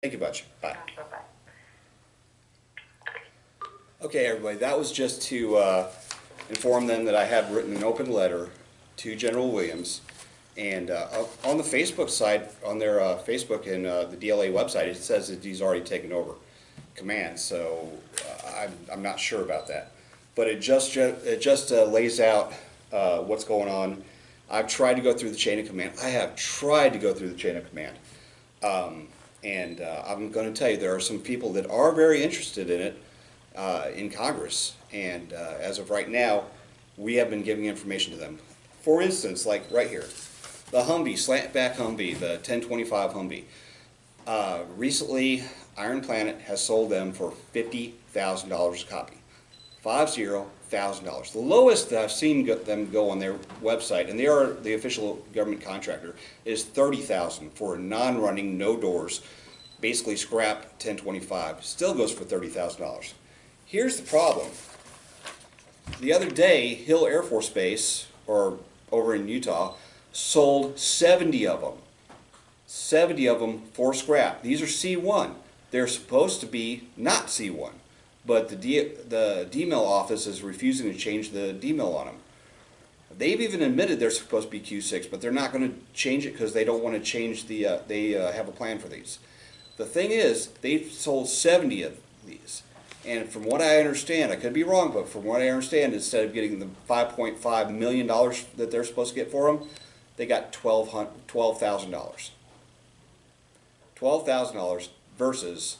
Thank you much. Bye. Bye-bye. Okay, everybody, that was just to inform them that I had written an open letter to General Williams. And on the Facebook site, on their Facebook and the DLA website, it says that he's already taken over command. So I'm not sure about that. But it just lays out what's going on. I've tried to go through the chain of command. I have tried to go through the chain of command. And I'm going to tell you, there are some people that are very interested in it in Congress. And as of right now, we have been giving information to them. For instance, like right here, the Humvee, slant back Humvee, the 1025 Humvee. Recently, Iron Planet has sold them for $50,000 a copy. $50,000. The lowest that I've seen them go on their website, and they are the official government contractor, is $30,000 for a non-running, no doors, basically scrap 1025. Still goes for $30,000. Here's the problem. The other day, Hill Air Force Base, or over in Utah, sold 70 of them. 70 of them for scrap. These are C1. They're supposed to be not C1. But the DML office is refusing to change the DML on them. They've even admitted they're supposed to be Q6, but they're not going to change it because they don't want to change the, they have a plan for these. The thing is, they've sold 70 of these. And from what I understand, I could be wrong, but from what I understand, instead of getting the $5.5 million that they're supposed to get for them, they got $12,000. $12,000 versus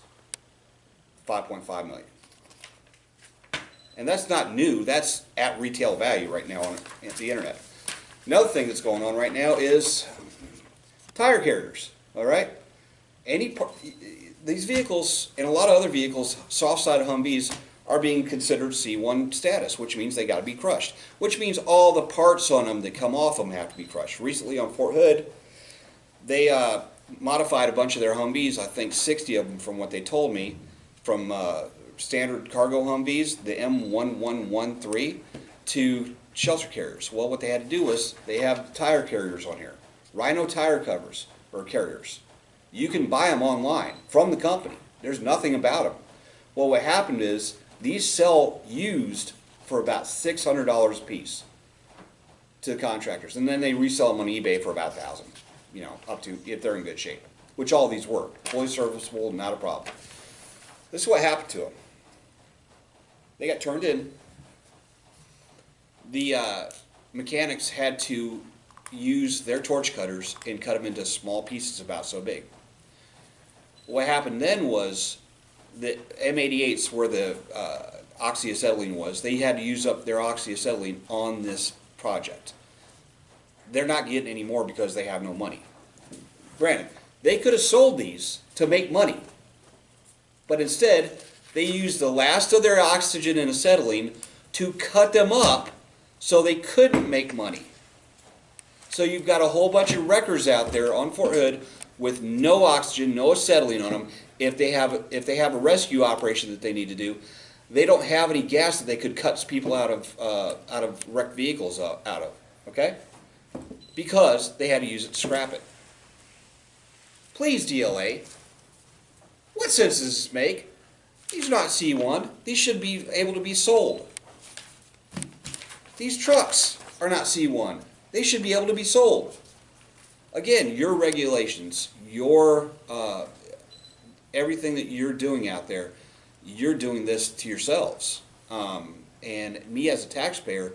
$5.5 million. And that's not new. That's at retail value right now on the internet. Another thing that's going on right now is tire carriers. All right, these vehicles and a lot of other vehicles, soft side Humvees, are being considered C1 status, which means they got to be crushed. Which means all the parts on them that come off them have to be crushed. Recently on Fort Hood, they modified a bunch of their Humvees. I think 60 of them, from what they told me, from standard cargo Humvees, the M1113, to shelter carriers. Well, what they had to do was they have tire carriers on here, Rhino tire covers or carriers. You can buy them online from the company. There's nothing about them. Well, what happened is these sell used for about $600 a piece to the contractors, and then they resell them on eBay for about $1,000. You know, up to, if they're in good shape, which all these were, fully serviceable, not a problem. This is what happened to them. They got turned in. The mechanics had to use their torch cutters and cut them into small pieces about so big. What happened then was the M88s, where the oxyacetylene was, they had to use up their oxyacetylene on this project. They're not getting any more because they have no money. Granted, they could have sold these to make money, but instead they used the last of their oxygen and acetylene to cut them up so they couldn't make money. So you've got a whole bunch of wreckers out there on Fort Hood with no oxygen, no acetylene on them. If they have a rescue operation that they need to do, they don't have any gas that they could cut people out of wrecked vehicles out of. Okay? Because they had to use it to scrap it. Please, DLA, what sense does this make? These are not C1. These should be able to be sold. These trucks are not C1. They should be able to be sold. Again, your regulations, your everything that you're doing out there, you're doing this to yourselves. And me as a taxpayer,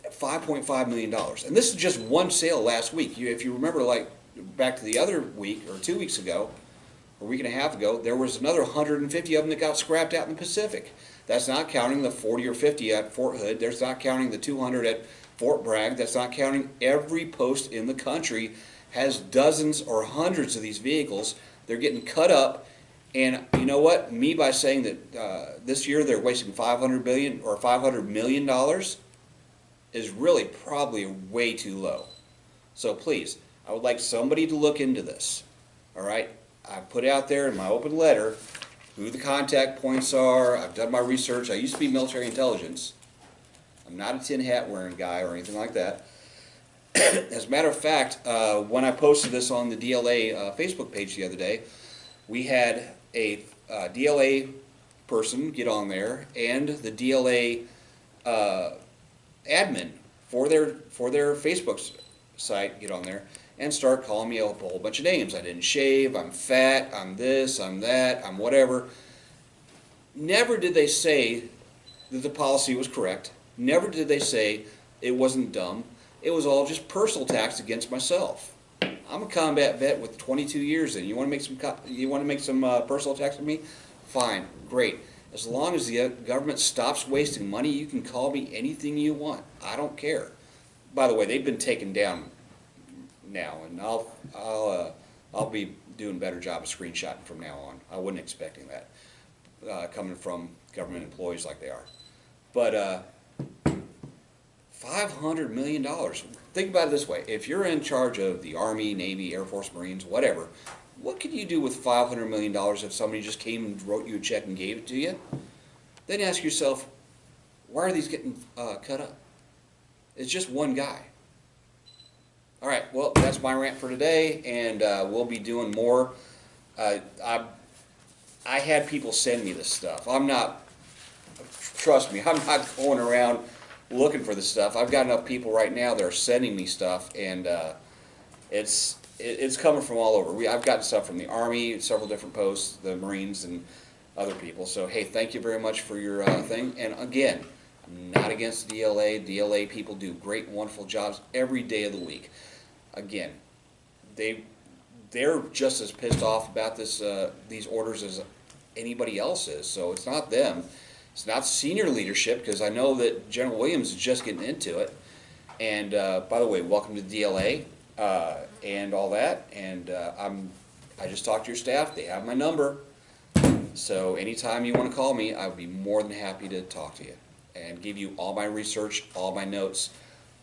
$5.5 million. And this is just one sale last week. If you remember, like back to the other week or 2 weeks ago, or a week and a half ago, there was another 150 of them that got scrapped out in the Pacific. That's not counting the 40 or 50 at Fort Hood. That's not counting the 200 at Fort Bragg. That's not counting every post in the country has dozens or hundreds of these vehicles. They're getting cut up. And you know what? Me, by saying that this year they're wasting $500 billion or $500 million is really probably way too low. So please, I would like somebody to look into this. All right? I put out there in my open letter who the contact points are. I've done my research. I used to be military intelligence. I'm not a tin hat wearing guy or anything like that. As a matter of fact, when I posted this on the DLA Facebook page the other day, We had a DLA person get on there and the DLA admin for their Facebook site get on there and start calling me up a whole bunch of names. I didn't shave, I'm fat, I'm this, I'm that, I'm whatever. Never did they say that the policy was correct. Never did they say it wasn't dumb. It was all just personal attacks against myself. I'm a combat vet with 22 years in. You want to make some personal attacks with me? Fine, great. As long as the government stops wasting money, you can call me anything you want. I don't care. By the way, they've been taken down now, and I'll be doing a better job of screenshotting from now on. I wasn't expecting that coming from government employees like they are. But $500 million. Think about it this way. If you're in charge of the Army, Navy, Air Force, Marines, whatever, what could you do with $500 million if somebody just came and wrote you a check and gave it to you? Then ask yourself, why are these getting cut up? It's just one guy. All right, well, that's my rant for today, and we'll be doing more. I had people send me this stuff. Trust me, I'm not going around looking for this stuff. I've got enough people right now that are sending me stuff, and it's coming from all over. I've gotten stuff from the Army, several different posts, the Marines, and other people. So, hey, thank you very much for your thing. And again, I'm not against DLA. DLA people do great, wonderful jobs every day of the week. Again, they're just as pissed off about these orders as anybody else is. So it's not them. It's not senior leadership, because I know that General Williams is just getting into it. And by the way, welcome to DLA and all that. And I just talked to your staff. They have my number. So anytime you want to call me, I would be more than happy to talk to you and give you all my research, all my notes.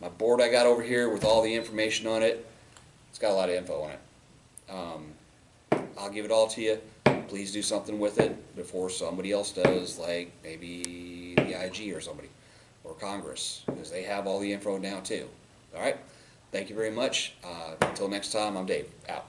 My board I got over here with all the information on it, it's got a lot of info on it. I'll give it all to you. Please do something with it before somebody else does, like maybe the IG or somebody, or Congress, because they have all the info now too. All right? Thank you very much. Until next time, I'm Dave. Out.